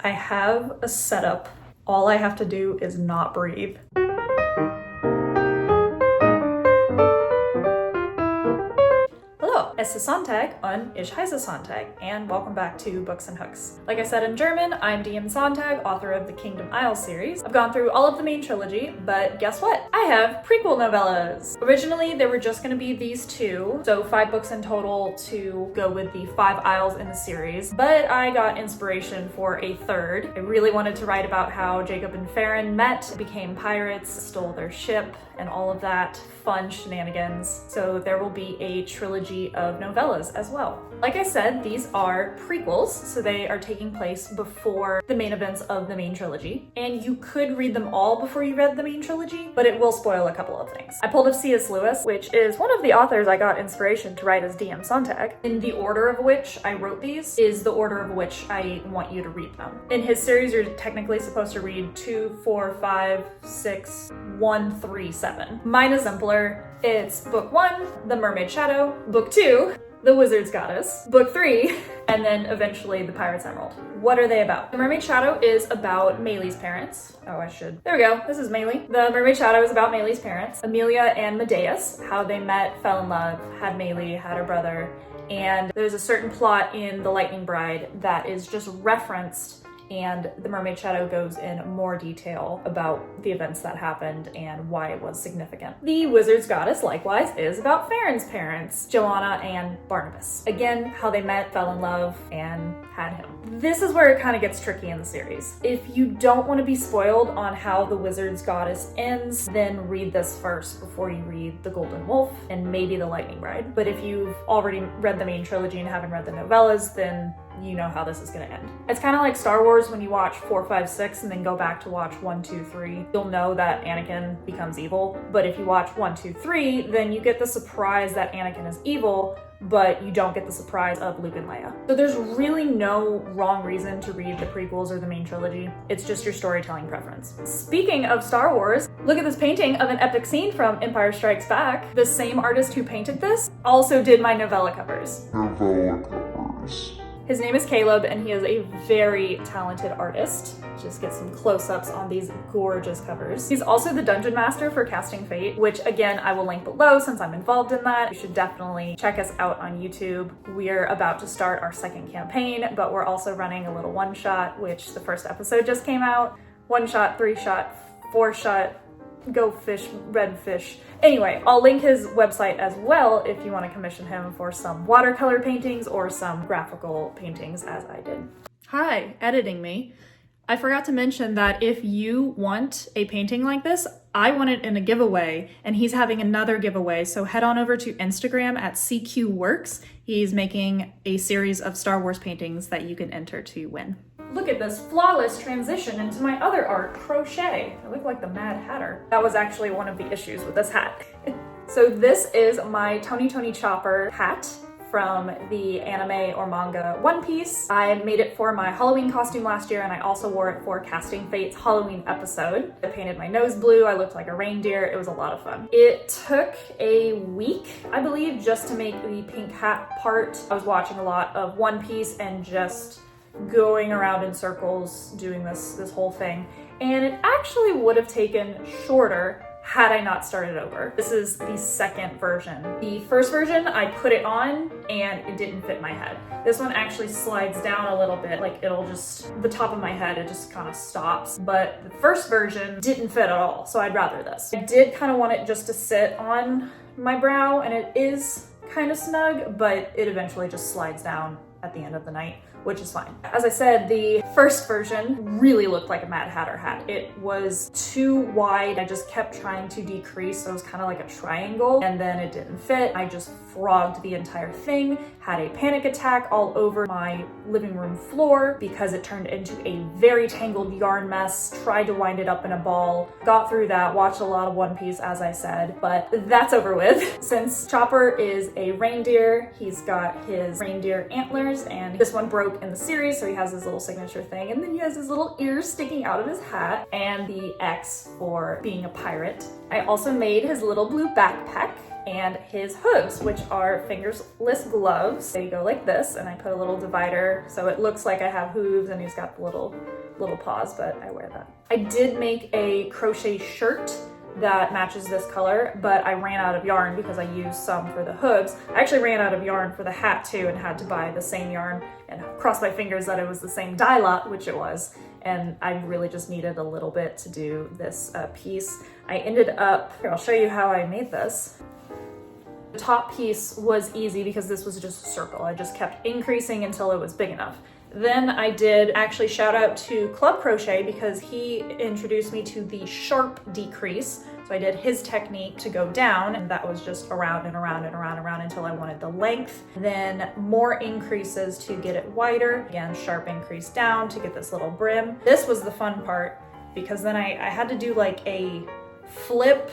I have a setup. All I have to do is not breathe. Hello, es ist Sonntag und ich heiße Sonntag, and welcome back to Books and Hooks. Like I said in German, I'm D.M.Sonntag, author of the Kingdom Isles series. I've gone through all of the main trilogy, but guess what? I have prequel novellas. Originally, there were just going to be these two, so 5 books in total to go with the 5 Isles in the series, but I got inspiration for a third. I really wanted to write about how Jacob and Farron met, became pirates, stole their ship, and all of that fun shenanigans. So there will be a trilogy of novellas as well. Like I said, these are prequels, so they are taking place before the main events of the main trilogy. And you could read them all before you read the main trilogy, but it will spoil a couple of things. I pulled a C.S. Lewis, which is one of the authors I got inspiration to write as D.M.Sonntag. In the order of which I wrote these is the order of which I want you to read them. In his series, you're technically supposed to read 2, 4, 5, 6, 1, 3, 7. Mine is simpler. It's book 1, The Mermaid Shadow, book 2, The Wizard's Goddess, book 3, and then eventually The Pirate's Emerald. What are they about? The Mermaid Shadow is about Maylee's parents. There we go. This is Maylee. The Mermaid Shadow is about Maylee's parents, Amelia and Medeus, how they met, fell in love, had Maylee, had her brother, and there's a certain plot in The Lightning Bride that is just referenced, and The Mermaid Shadow goes in more detail about the events that happened and why it was significant. The Wizard's Goddess, likewise, is about Farron's parents, Joanna and Barnabas. Again, how they met, fell in love, and had him. This is where it kind of gets tricky in the series. If you don't want to be spoiled on how the Wizard's Goddess ends, then read this first before you read The Golden Wolf and maybe The Lightning Bride. But if you've already read the main trilogy and haven't read the novellas, then you know how this is going to end. It's kind of like Star Wars when you watch 4, 5, 6 and then go back to watch 1, 2, 3. You'll know that Anakin becomes evil, but if you watch 1, 2, 3, then you get the surprise that Anakin is evil, but you don't get the surprise of Luke and Leia. So there's really no wrong reason to read the prequels or the main trilogy. It's just your storytelling preference. Speaking of Star Wars, look at this painting of an epic scene from Empire Strikes Back. The same artist who painted this also did my novella covers. His name is Caleb, and he is a very talented artist. Just get some close-ups on these gorgeous covers. He's also the dungeon master for Casting Fate, which again, I will link below since I'm involved in that. You should definitely check us out on YouTube. We're about to start our second campaign, but we're also running a little one-shot, which the first episode just came out. 1-shot, 3-shot, 4-shot, go fish, red fish. Anyway, I'll link his website as well if you want to commission him for some watercolor paintings or some graphical paintings as I did. Hi, editing me. I forgot to mention that if you want a painting like this, I want it in a giveaway, and he's having another giveaway, so head on over to Instagram at CQWorks. He's making a series of Star Wars paintings that you can enter to win. Look at this flawless transition into my other art, Crochet. I look like the Mad Hatter. That was actually one of the issues with this hat. So this is my Tony Chopper hat from the anime or manga One Piece. I made it for my Halloween costume last year, and I also wore it for Casting Fate's Halloween episode. I painted my nose blue, I looked like a reindeer, it was a lot of fun. It took a week, I believe, just to make the pink hat part. I was watching a lot of One Piece and just going around in circles doing this whole thing, and it actually would have taken shorter had I not started over. This is the second version. The first version, I put it on and it didn't fit my head. This one actually slides down a little bit, like it'll just, the top of my head, it just kind of stops. But the first version didn't fit at all, so I'd rather this. I did kind of want it just to sit on my brow, and it is kind of snug, but it eventually just slides down at the end of the night, which is fine. As I said, the first version really looked like a Mad Hatter hat. It was too wide. I just kept trying to decrease, so it was kind of like a triangle, and then it didn't fit. I just frogged the entire thing, had a panic attack all over my living room floor because it turned into a very tangled yarn mess, tried to wind it up in a ball, got through that, watched a lot of One Piece, as I said, but that's over with. Since Chopper is a reindeer, he's got his reindeer antlers, and this one broke broke in the series, so he has his little signature thing, and then he has his little ears sticking out of his hat, and the X for being a pirate. I also made his little blue backpack and his hooves, which are fingerless gloves. They go like this, and I put a little divider so it looks like I have hooves, and he's got the little paws, but I wear that. I did make a crochet shirt that matches this color, but I ran out of yarn because I used some for the hooves. I actually ran out of yarn for the hat too and had to buy the same yarn and cross my fingers that it was the same dye lot, which it was. And I really just needed a little bit to do this piece. I ended up, here, I'll show you how I made this. The top piece was easy because this was just a circle. I just kept increasing until it was big enough. Then I did actually shout out to Club Crochet because he introduced me to the sharp decrease. So I did his technique to go down, and that was just around and around and around and around until I wanted the length. Then more increases to get it wider. Again, sharp increase down to get this little brim. This was the fun part because then I had to do like a flip,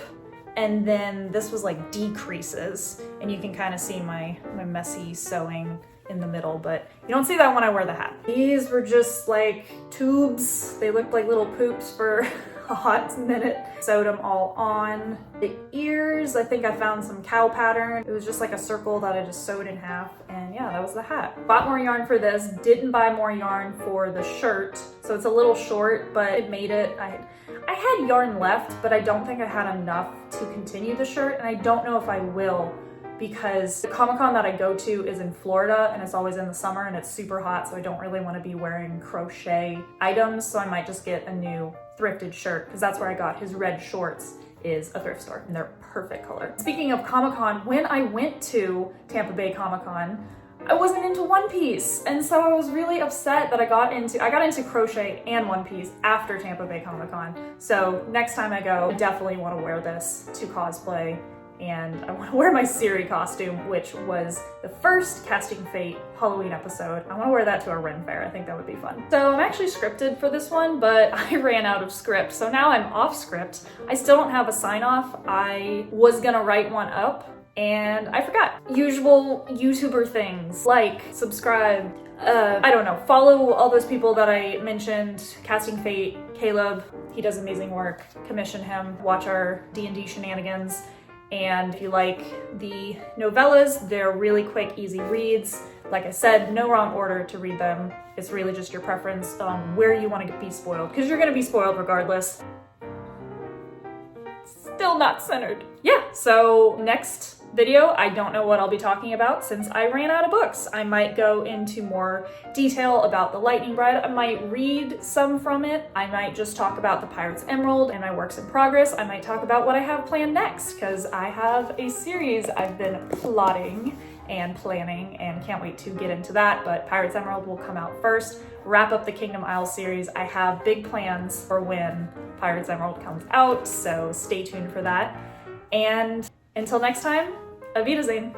and then this was like decreases, and you can kind of see my messy sewing in the middle, but you don't see that when I wear the hat. These were just like tubes. They looked like little poops for a hot minute. Sewed them all on. The ears, I think I found some cow pattern. It was just like a circle that I just sewed in half, and yeah, that was the hat. Bought more yarn for this, didn't buy more yarn for the shirt, so it's a little short, but it made it. I had yarn left, but I don't think I had enough to continue the shirt, and I don't know if I will, because the Comic-Con that I go to is in Florida and it's always in the summer and it's super hot, so I don't really want to be wearing crochet items, so I might just get a new thrifted shirt because that's where I got his red shorts, is a thrift store, and they're perfect color. Speaking of Comic-Con, when I went to Tampa Bay Comic-Con, I wasn't into One Piece, and so I was really upset that I got into crochet and One Piece after Tampa Bay Comic-Con. So next time I go, I definitely want to wear this to cosplay. And I want to wear my Siri costume, which was the first Casting Fate Halloween episode. I want to wear that to a Ren fair. I think that would be fun. So I'm actually scripted for this one, but I ran out of script. So now I'm off script. I still don't have a sign off. I was gonna write one up and I forgot. Usual YouTuber things like subscribe, I don't know, follow all those people that I mentioned, Casting Fate, Caleb, he does amazing work, commission him, watch our D&D shenanigans. And if you like the novellas, they're really quick, easy reads. Like I said, no wrong order to read them. It's really just your preference on where you want to be spoiled, because you're going to be spoiled regardless. Still not centered. Yeah, so next video, I don't know what I'll be talking about since I ran out of books. I might go into more detail about the Lightning Bride. I might read some from it. I might just talk about the Pirate's Emerald and my works in progress. I might talk about what I have planned next, because I have a series I've been plotting and planning and can't wait to get into that, but Pirate's Emerald will come out first. Wrap up the Kingdom Isles series. I have big plans for when Pirate's Emerald comes out, so stay tuned for that. And until next time, Auf Wiedersehen.